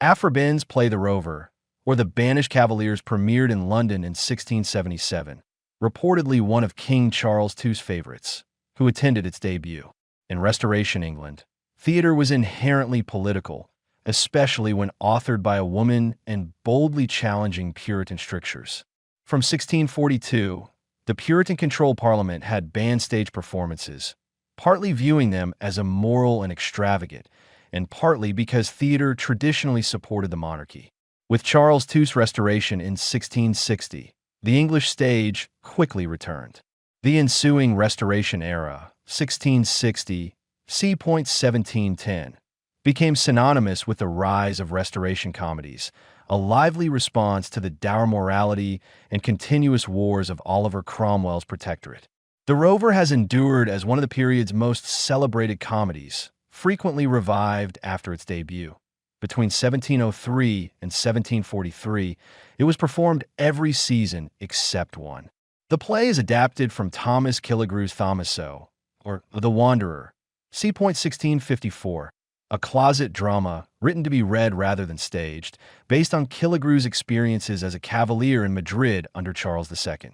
Aphra Behn's play The Rover, or The Banished Cavaliers, premiered in London in 1677, reportedly one of King Charles II's favorites, who attended its debut. In Restoration England, theater was inherently political, especially when authored by a woman and boldly challenging Puritan strictures. From 1642, the Puritan-controlled Parliament had banned stage performances, partly viewing them as immoral and extravagant, and partly because theater traditionally supported the monarchy. With Charles II's restoration in 1660, the English stage quickly returned. The ensuing Restoration era, 1660, c. 1710, became synonymous with the rise of Restoration comedies, a lively response to the dour morality and continuous wars of Oliver Cromwell's protectorate. The Rover has endured as one of the period's most celebrated comedies, frequently revived after its debut. Between 1703 and 1743, it was performed every season except one. The play is adapted from Thomas Killigrew's Thomaso, or The Wanderer, c. 1654, a closet drama written to be read rather than staged, based on Killigrew's experiences as a cavalier in Madrid under Charles II.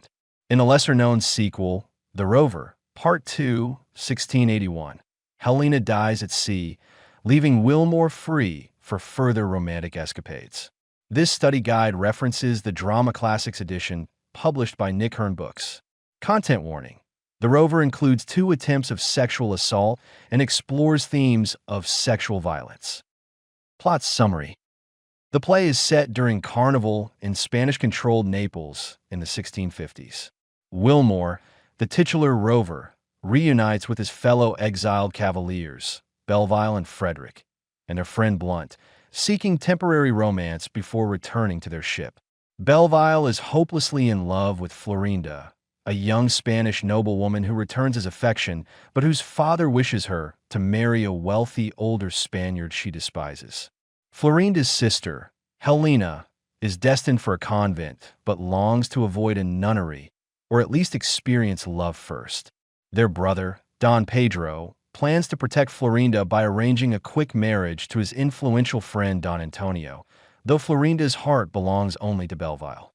In a lesser-known sequel, The Rover, Part 2, 1681, Hellena dies at sea, leaving Willmore free for further romantic escapades. This study guide references the Drama Classics edition published by Nick Hearn Books. Content warning: The Rover includes 2 attempts of sexual assault and explores themes of sexual violence. Plot summary: the play is set during Carnival in Spanish-controlled Naples in the 1650s. Willmore, the titular Rover, reunites with his fellow exiled cavaliers, Belleisle and Frederick, and their friend Blunt, seeking temporary romance before returning to their ship. Belleisle is hopelessly in love with Florinda, a young Spanish noblewoman who returns his affection, but whose father wishes her to marry a wealthy older Spaniard she despises. Florinda's sister, Hellena, is destined for a convent, but longs to avoid a nunnery, or at least experience love first. Their brother, Don Pedro, plans to protect Florinda by arranging a quick marriage to his influential friend Don Antonio, though Florinda's heart belongs only to Belleisle.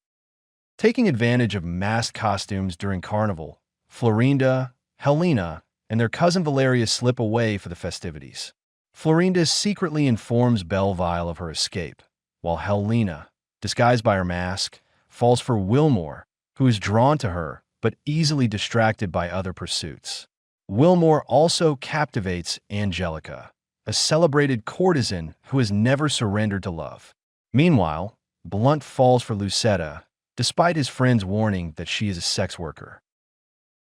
Taking advantage of masked costumes during Carnival, Florinda, Hellena, and their cousin Valeria slip away for the festivities. Florinda secretly informs Belleisle of her escape, while Hellena, disguised by her mask, falls for Willmore, who is drawn to her but easily distracted by other pursuits. Willmore also captivates Angelica, a celebrated courtesan who has never surrendered to love. Meanwhile, Blunt falls for Lucetta, despite his friend's warning that she is a sex worker.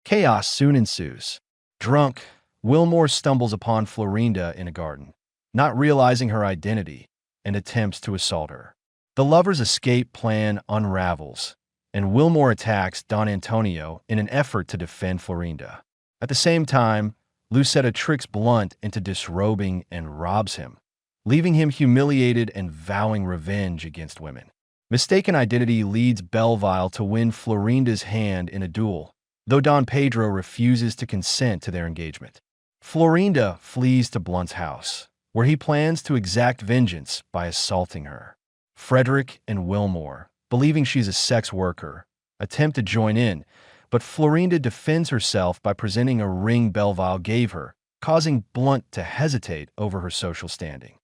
Chaos soon ensues. Drunk, Willmore stumbles upon Florinda in a garden, not realizing her identity, and attempts to assault her. The lovers' escape plan unravels, and Willmore attacks Don Antonio in an effort to defend Florinda. At the same time, Lucetta tricks Blunt into disrobing and robs him, leaving him humiliated and vowing revenge against women. Mistaken identity leads Belleisle to win Florinda's hand in a duel, though Don Pedro refuses to consent to their engagement. Florinda flees to Blunt's house, where he plans to exact vengeance by assaulting her. Frederick and Willmore, believing she's a sex worker, attempt to join in, but Florinda defends herself by presenting a ring Belleisle gave her, causing Blunt to hesitate over her social standing.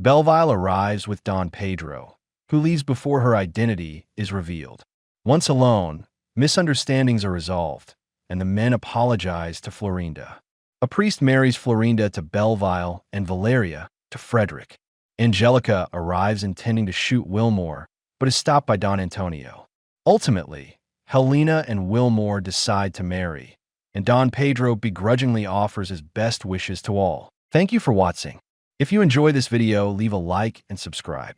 Belleisle arrives with Don Pedro, who leaves before her identity is revealed. Once alone, misunderstandings are resolved, and the men apologize to Florinda. A priest marries Florinda to Belleisle and Valeria to Frederick. Angelica arrives intending to shoot Willmore, but is stopped by Don Antonio. Ultimately, Hellena and Willmore decide to marry, and Don Pedro begrudgingly offers his best wishes to all. Thank you for watching. If you enjoy this video, leave a like and subscribe.